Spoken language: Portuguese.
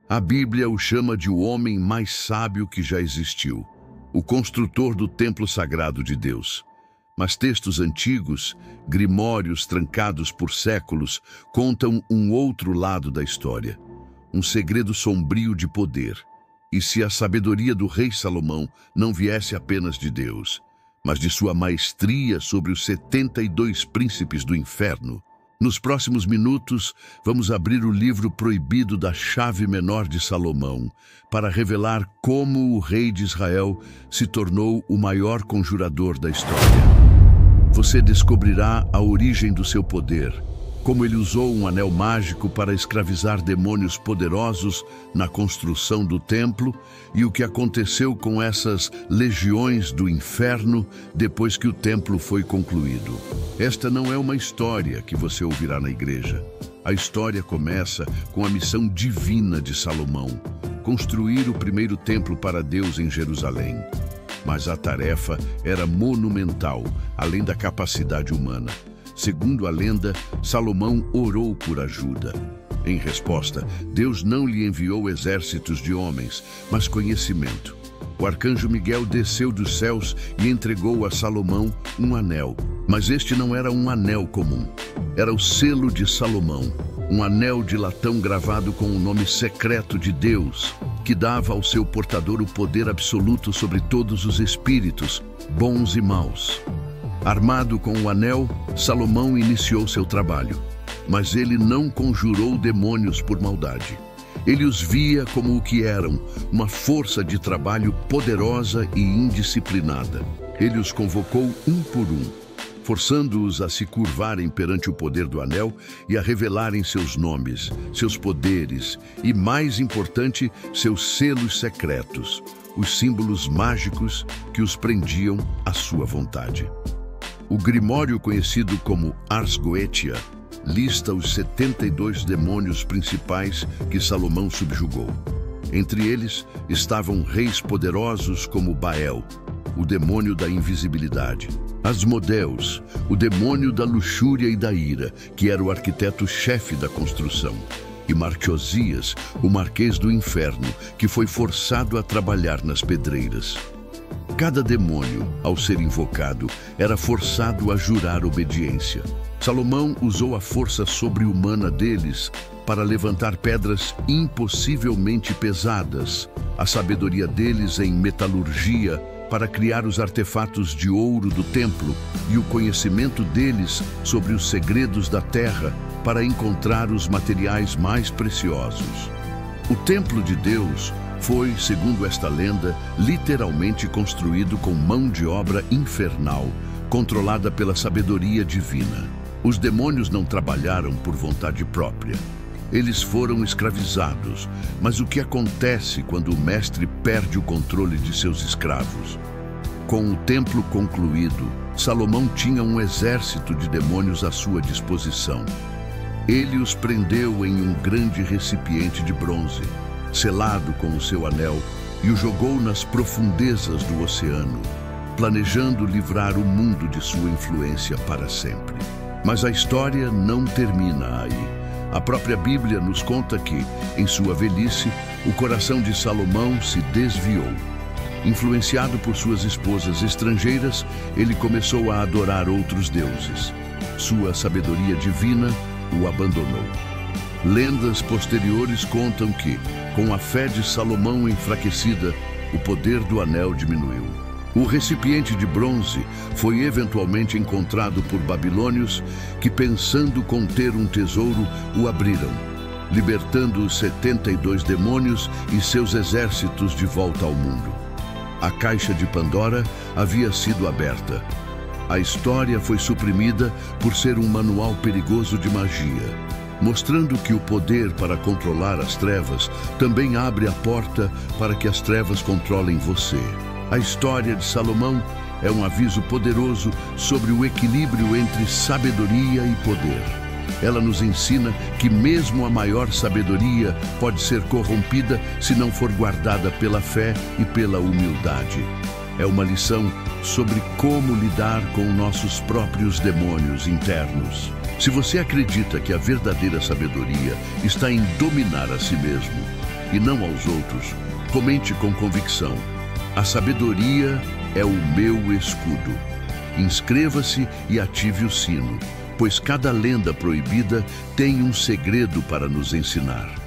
A Bíblia o chama de o homem mais sábio que já existiu, o construtor do templo sagrado de Deus. Mas textos antigos, grimórios trancados por séculos, contam um outro lado da história, um segredo sombrio de poder. E se a sabedoria do rei Salomão não viesse apenas de Deus, mas de sua maestria sobre os 72 príncipes do inferno? Nos próximos minutos, vamos abrir o livro proibido da chave menor de Salomão para revelar como o rei de Israel se tornou o maior conjurador da história. Você descobrirá a origem do seu poder, como ele usou um anel mágico para escravizar demônios poderosos na construção do templo e o que aconteceu com essas legiões do inferno depois que o templo foi concluído. Esta não é uma história que você ouvirá na igreja. A história começa com a missão divina de Salomão, construir o primeiro templo para Deus em Jerusalém. Mas a tarefa era monumental, além da capacidade humana. Segundo a lenda, Salomão orou por ajuda. Em resposta, Deus não lhe enviou exércitos de homens, mas conhecimento. O arcanjo Miguel desceu dos céus e entregou a Salomão um anel. Mas este não era um anel comum. Era o selo de Salomão, um anel de latão gravado com o nome secreto de Deus, que dava ao seu portador o poder absoluto sobre todos os espíritos, bons e maus. Armado com o anel, Salomão iniciou seu trabalho, mas ele não conjurou demônios por maldade. Ele os via como o que eram, uma força de trabalho poderosa e indisciplinada. Ele os convocou um por um, forçando-os a se curvarem perante o poder do anel e a revelarem seus nomes, seus poderes e, mais importante, seus selos secretos, os símbolos mágicos que os prendiam à sua vontade. O grimório conhecido como Ars Goetia lista os 72 demônios principais que Salomão subjugou. Entre eles estavam reis poderosos como Baal, o demônio da invisibilidade, Asmodeus, o demônio da luxúria e da ira, que era o arquiteto-chefe da construção, e Marquesias, o marquês do inferno, que foi forçado a trabalhar nas pedreiras. Cada demônio, ao ser invocado, era forçado a jurar obediência. Salomão usou a força sobre-humana deles para levantar pedras impossivelmente pesadas, a sabedoria deles em metalurgia para criar os artefatos de ouro do templo e o conhecimento deles sobre os segredos da terra para encontrar os materiais mais preciosos. O templo de Deus foi, segundo esta lenda, literalmente construído com mão de obra infernal, controlada pela sabedoria divina. Os demônios não trabalharam por vontade própria. Eles foram escravizados, mas o que acontece quando o mestre perde o controle de seus escravos? Com o templo concluído, Salomão tinha um exército de demônios à sua disposição. Ele os prendeu em um grande recipiente de bronze, selado com o seu anel, e o jogou nas profundezas do oceano, planejando livrar o mundo de sua influência para sempre. Mas a história não termina aí. A própria Bíblia nos conta que, em sua velhice, o coração de Salomão se desviou. Influenciado por suas esposas estrangeiras, ele começou a adorar outros deuses. Sua sabedoria divina o abandonou. Lendas posteriores contam que, com a fé de Salomão enfraquecida, o poder do anel diminuiu. O recipiente de bronze foi eventualmente encontrado por babilônios que, pensando conter um tesouro, o abriram, libertando os 72 demônios e seus exércitos de volta ao mundo. A caixa de Pandora havia sido aberta. A história foi suprimida por ser um manual perigoso de magia, mostrando que o poder para controlar as trevas também abre a porta para que as trevas controlem você. A história de Salomão é um aviso poderoso sobre o equilíbrio entre sabedoria e poder. Ela nos ensina que mesmo a maior sabedoria pode ser corrompida se não for guardada pela fé e pela humildade. É uma lição sobre como lidar com nossos próprios demônios internos. Se você acredita que a verdadeira sabedoria está em dominar a si mesmo, e não aos outros. Comente com convicção: a sabedoria é o meu escudo. Inscreva-se e ative o sino, pois cada lenda proibida tem um segredo para nos ensinar.